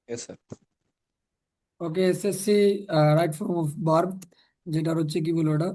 Yes, sir. Okay, SSC right form of verb, যেটা হচ্ছে কি বলো ওটা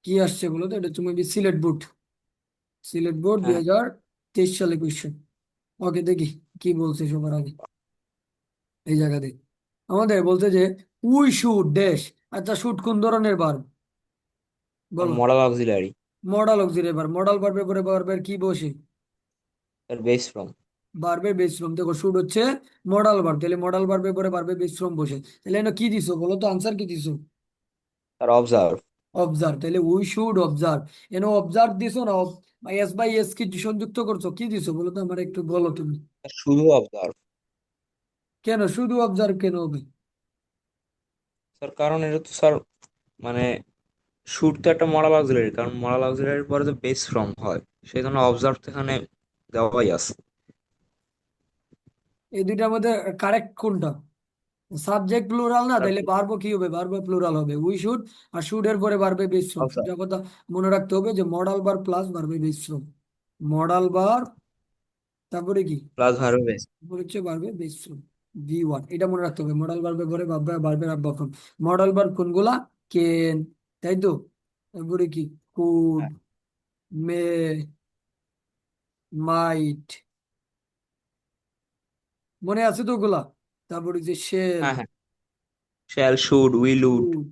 কি আসছে বলো তো? এটা হচ্ছে maybe Sylhet board. Sylhet board দুই হ্যাঁ। হাজার তেইশ সালে কোয়েশ্চেন। ওকে, দেখি কি বলছে সবার আগে এই জায়গাতে। আমাদের বলছে যে উই শুড ড্যাশ। আচ্ছা, শুট কোন ধরনের ভার্ব আর বলো? Modal auxiliary. Modal auxiliary verb. Modal ভার্বের পরে ভার্বের কি বসে? আর বেস ফ্রম। ভার্বের বেস ফর্ম। দেখো, শুড হচ্ছে মডাল ভার্ব, তাহলে মডাল ভার্বের পরে ভার্বের বেস ফর্ম বসে। তাহলে এনে কি দিছো বলো তো? আনসার কি দিছো? আর অবজার্ভ। অবজার্ভ। তাহলে we should observe. N observe দিছো না? এস বাই এস কি সংযুক্ত করছো? কি দিছো বলো তো? আমার একটু বলো তুমি। শুধু অবজার্ভ। কেন শুধু অবজার্ভ কেন হবে? স্যার কারণ এটা তো স্যার মানে শুট তো একটা মডেল অক্সিলারি, কারণ মডেল অক্সিলারির পরে তো বেস ফ্রম হয়, সেই জন্য অবজার্ভ তো এখানে দেওয়াই আছে। এই দুইটার মধ্যে কারেক্ট কোনটা? সাবজেক্ট প্লুরাল না, স্যার তাহলে ভার্ব কি হবে? ভার্ব প্লুরাল হবে। উই শুড আর শুড এর পরে ভার্বে বেস ফর্ম। অবজার্ভ সোজা কথা মনে রাখতে হবে যে মডাল ভার্ব প্লাস ভার্বে বেস ফর্ম। মডাল ভার্ব, তারপরে কি? Plus verb base. তারপরে হচ্ছে ভার্বে বেস ফর্ম। V1 এটা মনে রাখতে হবে। মডাল ভার্বের পরে ভার্বের আব্বা ফর্ম। মডাল ভার্ব কোনগুলা? কেন, তাই তো? তারপরে কি? কুড, মে, মাইট, মনে আছে তো ওগুলা? তারপরে যে শেল, হ্যাঁ হ্যাঁ। Shall, should, will, would. Would.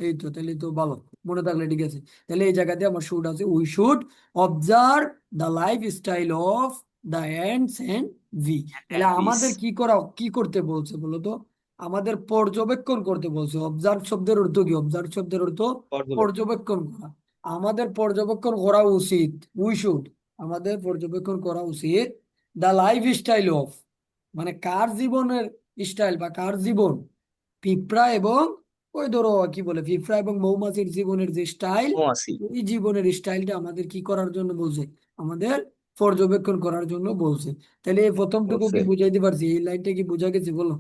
এই তো, তাহলে তো ভালো, মনে থাকলে ঠিক আছে। তাহলে এই জায়গাতে আমার শুড আছে। We should observe the life style of the ants and ভি। তাহলে অ্যান্ড বিস। আমাদের কি করতে বলছে বলো তো? আমাদের পর্যবেক্ষণ করতে বলছে। অবজার্ভ শব্দের অর্থ কি? অবজার্ভ শব্দের অর্থ পর্যবেক্ষণ। পর্যবেক্ষণ করা। আমাদের পর্যবেক্ষণ করা উচিত। উই শুড, আমাদের পর্যবেক্ষণ করা উচিত দ্য লাইফ স্টাইল অফ, মানে কার জীবনের স্টাইল বা কার জীবন? পিঁপড়া এবং ওই ধরো কি বলে, পিঁপড়া এবং মৌমাছির জীবনের যে স্টাইল, মৌমাছি। ওই জীবনের স্টাইলটা আমাদের কি করার জন্য বলছে? আমাদের পর্যবেক্ষণ করার জন্য বলছে। তাহলে এই প্রথমটুকু বলছে। কি বুঝাইতে পারছি? এই লাইনটা কি বোঝা গেছে বলো?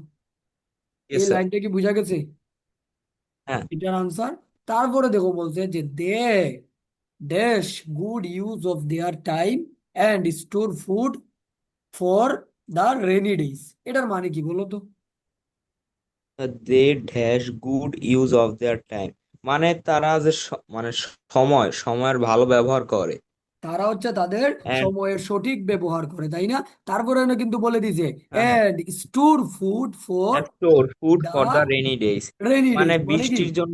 ইয়েস এই স্যার। লাইনটা কি বোঝা গেছে? হ্যাঁ। এটার আনসার। তারপরে দেখো বলছে যে they dash good use of their time and store food for the rainy days. এটার মানে কি বলো তো? They dash good use of their time, মানে তারা যে মানে সময়ের ভালো ব্যবহার করে। তারা হচ্ছে তাদের অ্যান্ড সময়ের সঠিক ব্যবহার করে, তাই না? তারপরে না কিন্তু বলে দিছে হ্যাঁ হ্যাঁ, and store food for store food the for the rainy days, rainy মানে ডেজ। মানে কি? বৃষ্টির যে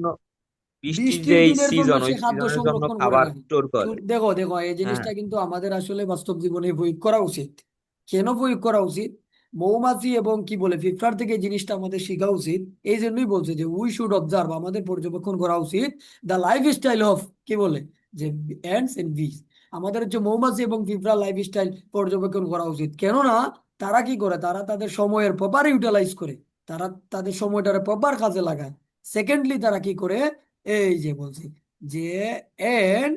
বৃষ্টির এই দিনের জন্য সিজন, সে ওই খাদ্য সিজনের জন্য সংরক্ষণ করে খাবার রাখে। স্টোর করে। দেখো দেখো, এই হ্যাঁ জিনিসটা কিন্তু আমাদের আসলে বাস্তব জীবনে প্রয়োগ করা উচিত। কেন প্রয়োগ করা উচিত? মৌমাছি এবং কি বলে পিঁপড়ার থেকে এই জিনিসটা আমাদের শেখা উচিত। এই জন্যই বলছে যে উই শুড অবজার্ভ, আমাদের পর্যবেক্ষণ করা উচিত দ্য লাইফ স্টাইল অফ কি বলে, যে অ্যান্ডস এন্ড বিস। আমাদের হচ্ছে মৌমাছি এবং পিঁপড়ার লাইফ স্টাইল পর্যবেক্ষণ করা উচিত। কেননা তারা কি করে? তারা তাদের সময়ের প্রপার ইউটিলাইজ করে। তারা তাদের সময়টারে প্রপার কাজে লাগায়। সেকেন্ডলি তারা কি করে? এই যে বলছি যে এন্ড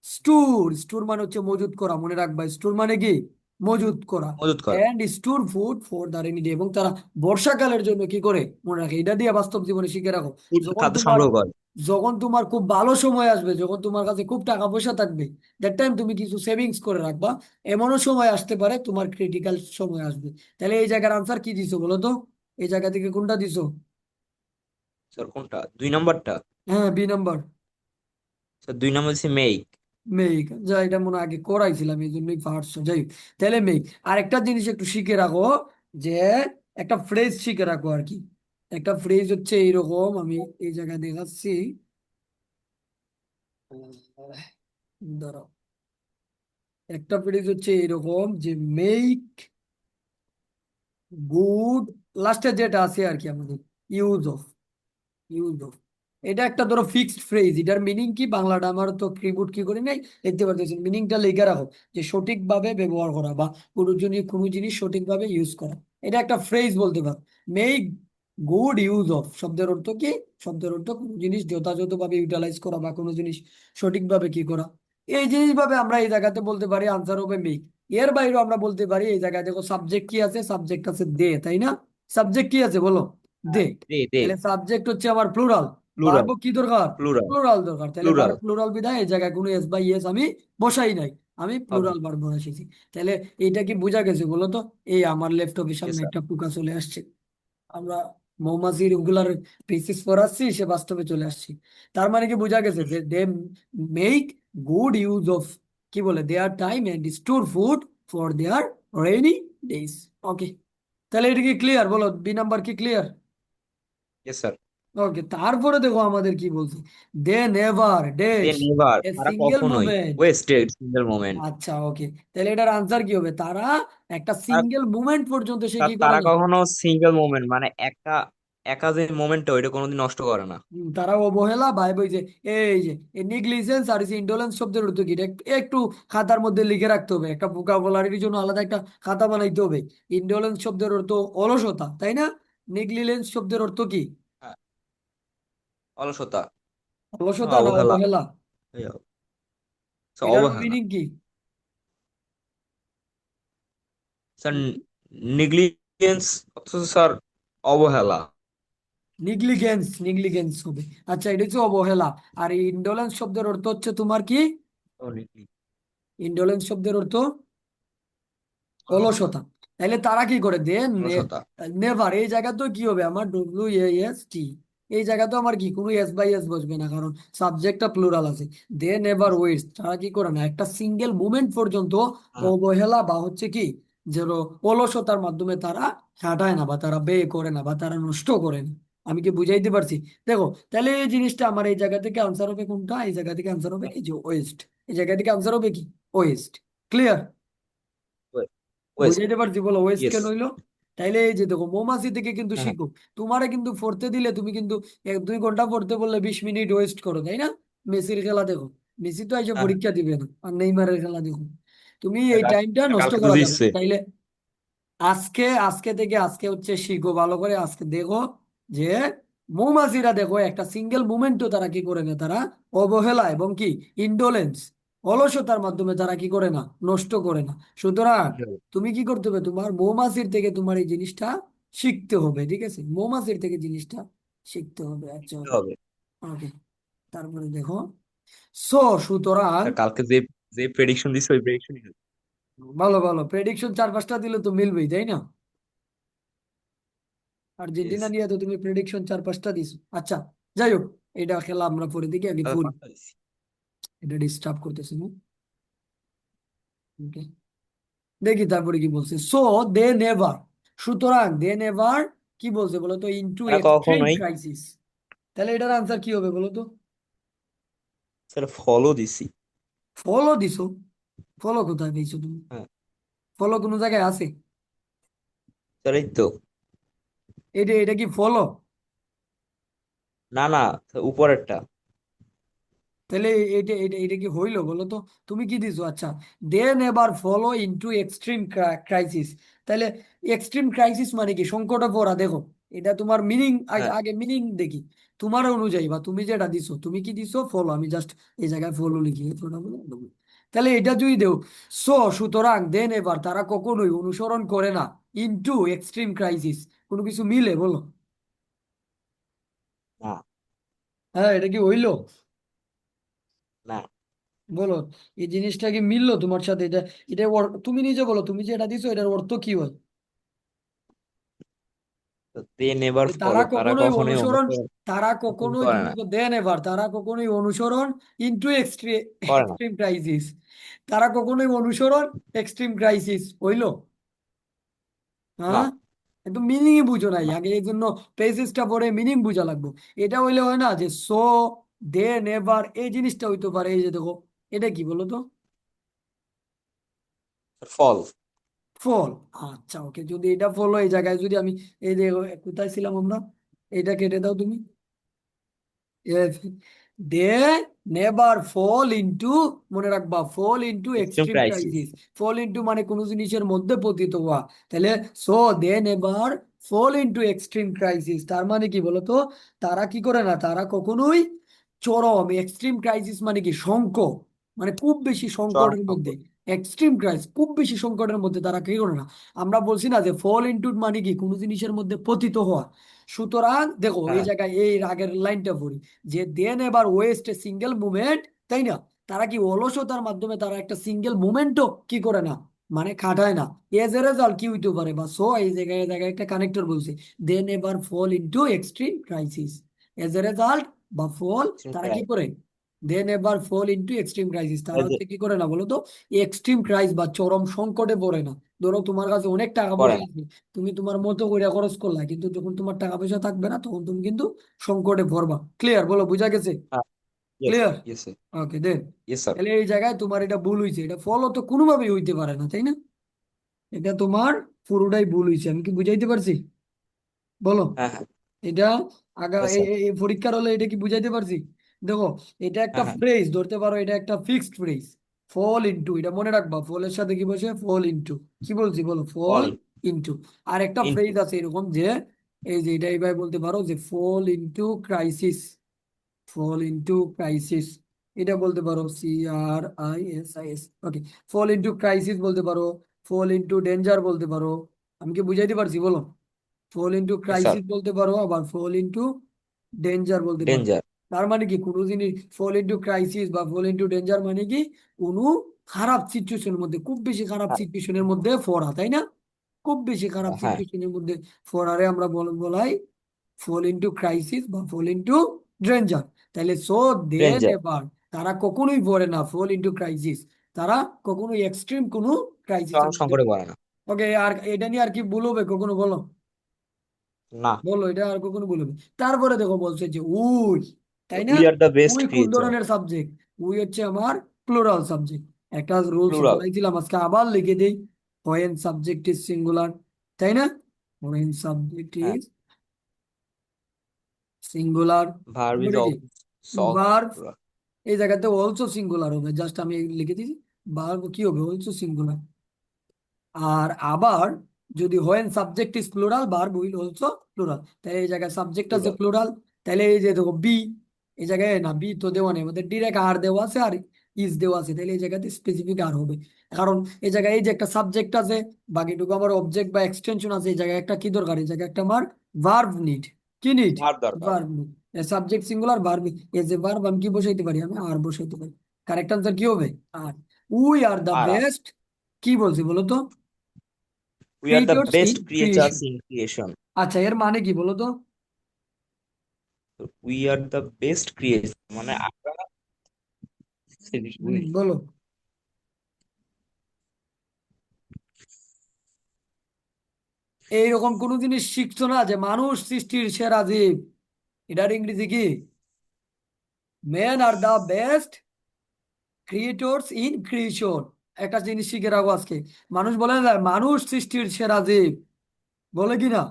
স্টোর, স্টোর মানে হচ্ছে মজুত করা, মনে রাখবা। স্টোর মানে কি? মজুত করা। মজুত করে। And store food for the rainy day, এবং তারা বর্ষাকালের জন্য কি করে? মনে রাখে। এটা দিয়ে বাস্তব জীবনে শিখে রাখো। যখন খাদ্য তোমার সংগ্রহ করে। যখন তোমার খুব ভালো সময় আসবে, যখন তোমার কাছে খুব টাকা পয়সা থাকবে, দ্যাট টাইম তুমি কিছু সেভিংস করে রাখবা। এমনও সময় আসতে পারে তোমার ক্রিটিক্যাল সময় আসবে। তাহলে এই জায়গার আনসার কি দিছো বলো তো? এই জায়গা থেকে কোনটা দিছো? স্যার কোনটা? 2 নম্বরটা। হ্যাঁ, বি নাম্বার। স্যার 2 নম্বর হচ্ছে মেক। মেঘ। যা, এটা মনে হয় আগে করাইছিলাম, এই জন্যই পারছো। যাই হোক, তাহলে মেঘ। আর একটা জিনিস একটু শিখে রাখো, যে একটা ফ্রেজ শিখে রাখো আর কি। একটা ফ্রেজ হচ্ছে এইরকম, আমি এই জায়গায় দেখাচ্ছি। ধরো, একটা ফ্রেজ হচ্ছে এইরকম যে মেক গুড, লাস্টে যেটা আছে আর কি আমাদের, ইউজ অফ, ইউজ অফ। এটা একটা ধরো ফিক্সড ফ্রেজ। এটার মিনিং কি? বাংলাটা আমার তো কিবোর্ড কি করে নাই, লিখতে পারতেছি। মিনিংটা লিখে রাখো, যে সঠিকভাবে ব্যবহার করা বা কোনো জিনিস সঠিকভাবে ইউজ করা। এটা একটা ফ্রেজ বলতে পারো। মেক গুড ইউজ অফ শব্দের অর্থ কি? শব্দের অর্থ কোনো জিনিস যথাযথভাবে ইউটিলাইজ করা বা কোনো জিনিস সঠিকভাবে কি করা। এই জিনিসভাবে আমরা এই জায়গাতে বলতে পারি আনসার হবে মেক। এর বাইরেও আমরা বলতে পারি, এই জায়গায় দেখো সাবজেক্ট কি আছে? সাবজেক্ট আছে দে, তাই না? সাবজেক্ট কি আছে বলো? দে। দে দে। তাহলে সাবজেক্ট হচ্ছে আমার প্লুরাল। প্লুরাল। ভার্ব কি দরকার? প্লুরাল। প্লুরাল দরকার। তাহলে প্লুরাল। ভার্ব প্লুরাল বিধায় এই জায়গায় কোনো এস বাই এস আমি বসাই নাই। আমি হবে। প্লুরাল ভার্ব বসাইছি। তাহলে এটা কি বোঝা গেছে বলো তো? এই আমার ল্যাপটপের ইয়েস সামনে স্যার। একটা পোকা চলে আসছে। আমরা মৌমাছি রেগুলার প্রিসিস পড়াচ্ছি, সে বাস্তবে চলে আসছি। তার মানে কি বোঝা গেছে যে they make good use of, কি বলে, their time and store food for their rainy days. Okay, তাহলে এটা কি ক্লিয়ার? বলো, বি নাম্বার কি ক্লিয়ার? Yes sir. ওকে, তারপরে দেখো আমাদের কি বলছে, they never they dash never, এ তারা সিঙ্গেল কখনোই মুভমেন্ট। Wasted single moment. আচ্ছা, ওকে, তাহলে এটার আনসার কি হবে? তারা একটা সিঙ্গেল মুভমেন্ট পর্যন্ত সে কি করে তারা না। কখনো সিঙ্গেল মোমেন্ট মানে একটা একা যে মোমেন্টটা ওইটা কোনোদিন নষ্ট করে না। তারা অবহেলা ভাই বই যে, এই যে নেগলিজেন্স আর ইন্ডোলেন্স শব্দের অর্থ কি, এটা একটু খাতার মধ্যে লিখে রাখতে হবে, একটা ভোকাবুলারির জন্য আলাদা একটা খাতা বানাইতে হবে। ইন্ডোলেন্স শব্দের অর্থ অলসতা, তাই না? নেগলিজেন্স শব্দের অর্থ কি? হ্যাঁ, অলসতা। অলসতা না অবহেলা। অবহেলা? এই এটারও অবহেলা মিনিং কি? স্যার। নেগলিজেন্স অথচ স্যার অবহেলা। নিগলিগেন্স, নিগলিগেন্স হবে। আচ্ছা, এটা হচ্ছে অবহেলা। আর ইন্ডোলেন্স শব্দের অর্থ হচ্ছে তোমার কি? ইন্ডোলেন্স শব্দের অর্থ অলসতা। তাহলে তারা কি করে, দে অলসতা। নেভার, এই জায়গা তো কি হবে আমার, ডব্লিউ এস টি, এই জায়গা তো আমার কি কোনো এস বাই এস বসবে না, কারণ সাবজেক্টটা প্লুরাল আছে। দে নেভার ওয়েস্ট, তারা কি করে না একটা সিঙ্গেল মুমেন্ট পর্যন্ত হ্যাঁ, অবহেলা বা হচ্ছে কি, যে অলসতার মাধ্যমে তারা কাটায় না, বা তারা ব্যয় করে না, বা তারা নষ্ট করে না। আমি কি বুঝাইতে পারছি? দেখো, তাহলে এই জিনিসটা আমার এই জায়গা থেকে আনসার হবে কোনটা? এই জায়গা থেকে আনসার হবে এই যে ওয়েস্ট। এই জায়গা থেকে আনসার হবে কি? ওয়েস্ট। ক্লিয়ার? ওয়েস্ট। বুঝাইতে পারছি? বলো ওয়েস্ট ইয়েস। কেন হইলো? তাইলে এই যে দেখো, মৌমাছি থেকে কিন্তু হ্যাঁ, শিখো। তোমারে কিন্তু পড়তে দিলে তুমি কিন্তু 1-2 ঘন্টা পড়তে বললে 20 মিনিট ওয়েস্ট করো, তাই না? মেসির খেলা দেখো, মেসি তো এসে হ্যাঁ, হ্যাঁ। পরীক্ষা দিবে না, আর নেইমারের খেলা দেখো। তুমি এই কাল- টাইমটা নষ্ট কালকে তো করা যাবে না। জিতছে। তাইলে আজকে আজকে থেকে আজকে হচ্ছে শিখো ভালো করে। আজকে দেখো যে মৌমাছিরা দেখো একটা সিঙ্গেল মুমেন্টও তারা কি করে না, তারা অবহেলা এবং কি ইন্ডোলেন্স, অলসতার মাধ্যমে তারা কি করে না, নষ্ট করে না। সুতরাং তুমি কি করতে হবে, তোমার মৌমাছির থেকে তোমার এই জিনিসটা শিখতে হবে, ঠিক আছে? মৌমাছির থেকে জিনিসটা শিখতে হবে। আচ্ছা, জিততে ওকে, হবে। ওকে। তারপরে দেখো, সো সুতরাং, স্যার কালকে যে যে প্রেডিকশন দিচ্ছে ওই প্রেডিকশনই। ভালো ভালো প্রেডিকশন 4-5টা দিলে তো মিলবেই, তাই না? ইয়েস। আর্জেন্টিনা নিয়ে তো তুমি প্রেডিকশন 4-5টা দিছো। আচ্ছা, যাই হোক, এটা খেলা আমরা পরে দেখি, আগে ফুল পাঁচটা দিচ্ছি। এটা ডিস্টার্ব করতেছে না। Okay, দেখি তারপরে কি বলছে। সো দে নেভার, সুতরাং দে নেভার কি বলছে বলো তো, ইনটু তারা এক্সট্রিম কখনোই। ক্রাইসিস। তাহলে এটার আনসার কি হবে বলো তো? স্যার ফলো দিছি। ফলো দিছো? ফলো কোথায় পেয়েছো তুমি? হ্যাঁ ফলো কোনো জায়গায় আছে? স্যার, এই তো। এটা এটা কি ফলো? না না স্যার, উপরেরটা। তাহলে এটা এটা এটা কি হইলো বলো তো? তুমি কি দিছো? আচ্ছা, দেন এবার ফলো ইনটু এক্সট্রিম ক্রাইসিস। তাহলে এক্সট্রিম ক্রাইসিস মানে কি? সংকটে পড়া। দেখো, এটা তোমার মিনিং, হ্যাঁ। আগে মিনিং দেখি তোমার অনুযায়ী, বা তুমি যেটা দিছো, তুমি কি দিছো? ফলো। আমি জাস্ট এই জায়গায় ফলো লিখি, তাহলে এটা যদি দেও, সো সুতরাং দেন এবার তারা কখনোই অনুসরণ করে না ইনটু এক্সট্রিম ক্রাইসিস। কোনো কিছু মিলে বলো? না হ্যাঁ, এটা কি হইলো? না বলো, এই জিনিসটা কি মিললো তোমার সাথে? এটা এটা তুমি নিজে বলো, তুমি যে এটা দিছো এটার অর্থ কি হয়? দে নেভার যে তারা ফলো, তারা কখনোই কখনোই অনুসরণ, অনুসরণ তারা অনুসরণ কখনোই, করে তুমি না। তো দেন এবার, তারা কখনোই অনুসরণ ইনটু করে না। Extreme crisis. তারা কখনোই অনুসরণ এক্সট্রিম ক্রাইসিস হইলো? না হ্যাঁ, কিন্তু মিনিংই বুঝো নাই না আগে, এই জন্য পেজেসটা পড়ে মিনিং বুঝা লাগবে। এটা হইলে হয় না যে সো দে নেভার, এই জিনিসটা হইতে পারে। এই যে দেখো, এটা কি বলো তো? ফল। ফল। আচ্ছা, ওকে, যদি এটা ফল, এই জায়গায় যদি আমি, এই যে কোথায় ছিলাম আমরা, এটা কেটে দাও তুমি। দে নেভার ফল ইনটু, মনে রাখবা, fall into extreme extreme crisis. Crisis. Fall into মানে কোনো জিনিসের মধ্যে পতিত হওয়া। তাহলে so they never fall into extreme crisis, তার মানে কি বলতো, তারা কি করে না, তারা কখনোই চরম এক্সট্রিম ক্রাইসিস মানে কি, সংকট, মানে খুব বেশি চরম সংকটের মধ্যে, সংকট। এক্সট্রিম ক্রাইসিস খুব বেশি সংকটের মধ্যে তারা কি করে না। আমরা বলছি না যে ফল ইনটু মানে কি কোনো জিনিসের মধ্যে পতিত হওয়া। সুতরাং দেখো, এই হ্যাঁ। জায়গায় এই আগের লাইনটা পড়ি, যে দেন এবার ওয়েস্ট এ সিঙ্গেল মুভমেন্ট, তাই না? তারা কি অলসতার মাধ্যমে তারা একটা সিঙ্গেল মুভমেন্টও কি করে না, মানে খাটায় না। এজ এ রেজাল্ট কি হইতে পারে, বা সো এই জায়গায় জায়গায় একটা কানেক্টর বলছে, they never fall into extreme crisis. As a result বা ফল, তারা কি করে, they never fall into extreme crisis, তারা হচ্ছে কি করে না বলতো, এক্সট্রিম ক্রাইস বা চরম সংকটে পড়ে না। ধরো তোমার কাছে অনেক টাকা পড়ে পয়সা না। আছে, তুমি তোমার মতো করে খরচ করলা, কিন্তু যখন তোমার টাকা পয়সা থাকবে না তখন তুমি কিন্তু সংকটে পড়বা। ক্লিয়ার, বলো বুঝা গেছে? হ্যাঁ, yes, clear? Yes, okay then. Yes sir. তাহলে এই জায়গায় তোমার এটা ভুল হয়েছে, এটা ফলও তো কোনোভাবেই হইতে পারে না, তাই না? এটা তোমার পুরোটাই ভুল হয়েছে, আমি কি বুঝাইতে পারছি? বলো। হ্যাঁ, হ্যাঁ, এটা আগা ইয়েস এই স্যার। এই- এই পরীক্ষার হলে এটা কি বুঝাইতে পারছি? দেখো, এটা একটা হ্যাঁ, হ্যাঁ, ফ্রেজ ধরতে পারো, এটা একটা ফিক্সড ফ্রেজ। ফল ইনটু, এটা মনে রাখবা, ফলের সাথে কি বসে, ফল ইনটু। কি বলছি বলো, ফল অল ইনটু। আর একটা ইনটু। ফ্রেজ আছে এরকম যে, এই যে এটা এইভাবে বলতে পারো যে ফল into crisis, fall into crisis, এটা বলতে পারো, CRISIS। ওকে, ফল ইনটু ক্রাইসিস বলতে পারো, ফল ইনটু ডেঞ্জার বলতে পারো। আমি কি বুঝাইতে পারছি বলো? ফল ইনটু ইয়েস স্যার। ক্রাইসিস বলতে পারো, আবার ফল ইনটু ডেঞ্জার বলতে পারো। ডেঞ্জার। তার মানে কি, কোনো জিনিস ফল ইনটু ক্রাইসিস বা ফল ইনটু ডেঞ্জার মানে কি, কোনো খারাপ সিচুয়েশনের মধ্যে, খুব বেশি খারাপ সিচুয়েশনের মধ্যে পড়া, তাই না? খুব বেশি খারাপ হ্যাঁ, সিচুয়েশনের মধ্যে পড়ারে আমরা বলাই ফল ইনটু ক্রাইসিস বা ফল ইনটু ডেঞ্জার। তাহলে সো দে ডেঞ্জার। নেভার, তারা কখনোই পড়ে না ফল ইনটু ক্রাইসিস, তারা কখনোই এক্সট্রিম কোনো ক্রাইসিসের চরম মধ্যে। সংকটে পড়ে না। ওকে, আর এটা নিয়ে আর কি ভুল হবে কখনো, বলো? না। বলো, এটা আর কখনো ভুল হবে? তারপরে দেখো বলছে যে উই, তাই না? We are the best we কোন ক্রিয়েচার। ধরনের সাবজেক্ট? উই হচ্ছে আমার প্লুরাল সাবজেক্ট। একটা রুলস প্লুরাল। পড়াইছিলাম আজকে, আবার লিখে দেই। হোয়েন সাবজেক্ট ইজ সিঙ্গুলার, তাই না? হোয়েন সাবজেক্ট হ্যাঁ। ইজ সিঙ্গুলার, ভার্ব ইজ তারপরে কি, ভার্ব, অলসো। এই জায়গাতে অলসো সিঙ্গুলার হবে, জাস্ট আমি লিখে দিয়েছি। ভার্ব কি হবে, অলসো সিঙ্গুলার। আর আবার যদি when subject is plural, verb will also plural. তাহলে এই জায়গায় সাবজেক্ট আছে প্লুরাল। প্লুরাল, তাহলে এই যে দেখো বি, এই জায়গায় না বি তো দেওয়া নেই, আমাদের ডিরেক্ট আর দেওয়া আছে আর ইজ দেওয়া আছে, তাহলে এই জায়গাতে স্পেসিফিক আর হবে। কারণ এই জায়গায় এই যে একটা সাবজেক্ট আছে, বাকিটুকু আমার অবজেক্ট বা এক্সটেনশন আছে, এই জায়গায় একটা কি দরকার, এই জায়গায় একটা আমার ভার্ব নিড। কি নিড? ভার্ব দরকার। Verb need. Subject singular, verb, এই যে ভার্ব আমি কি বসাইতে পারি, আমি আর বসাইতে পারি। কারেক্ট আনসার কি হবে, আর। We are the are best, কি বলছি বলো তো, we are the creators in best creatures creation. In creation. আচ্ছা, এর মানে কি বলো তো? We are the best creature মানে আমরা বলো। এইরকম কোন জিনিস শিখছো না যে মানুষ সৃষ্টির সেরা জীব? এটার ইংরেজি কি? Men are the best creators in creation. একটা জিনিস শিখে রাখো আজকে, মানুষ বলে না মানুষ সৃষ্টির সেরা জীব, বলে কি না?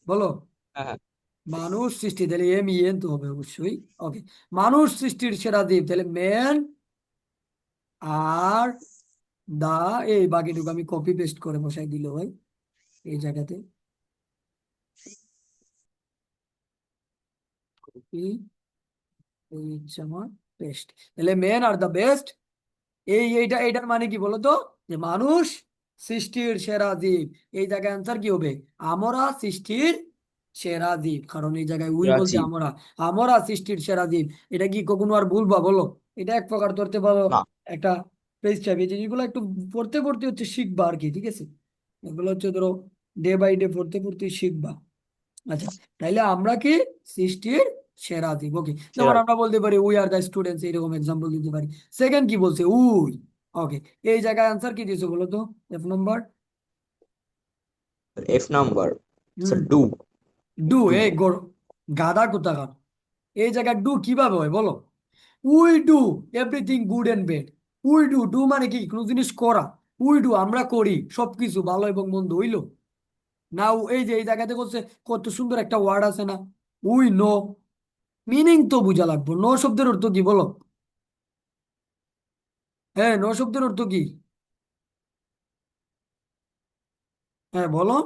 বলো। হ্যাঁ, হ্যাঁ। মানুষ সৃষ্টি, তাহলে এম ই এন তো হবে অবশ্যই। ওকে, মানুষ সৃষ্টির সেরা জীব, তাহলে মেন আর দা, এই বাকিটুকু আমি কপি পেস্ট করে বসাই দিল ভাই এই জায়গাতে। কপি, এই হচ্ছে আমার পেস্ট। তাহলে মেন আর দ্য বেস্ট, এইটার মানে কি বলতো, যে মানুষ সৃষ্টির সেরা জীব। এই জায়গায় আনসার কি হবে, আমরা সৃষ্টির সেরা জীব, কারণ এই জায়গায় উই বলতে রাজীব। আমরা, আমরা সৃষ্টির সেরা জীব। এটা কি কখনো আর ভুলবা বলো? এটা এক প্রকার ধরতে পারো না। একটা পেজ টাইপ, এই জিনিসগুলো একটু পড়তে পড়তে হচ্ছে শিখবা আর কি, ঠিক আছে? এগুলো হচ্ছে ধরো ডে বাই ডে পড়তে পড়তে শিখবা। আচ্ছা, তাইলে আমরা কি সৃষ্টির সেরা জীব। ওকে, যেমন সেরা। আমরা বলতে পারি উই আর দ্য স্টুডেন্টস, এরকম এক্সাম্পল দিতে পারি। সেকেন্ড কি বলছে, উই। ওকে, এই জায়গায় আনসার কি দিয়েছে বলো তো, F number. F number. Hmm, do. Do. Do. এই গাধা কোথাকার, এই জায়গায় ডু কিভাবে হয় বলো? We do everything good and bad. We do, do মানে কি, কোনো জিনিস করা। উই ডু, আমরা করি সবকিছু, ভালো এবং মন্দ হইলো না। এই যে এই জায়গাতে করছে, কত সুন্দর একটা ওয়ার্ড আছে না, উই নো। মিনিং তো বুঝা লাগবে, নো শব্দের অর্থ কি বলো? হ্যাঁ, নো শব্দের অর্থ কি? হ্যাঁ বলো।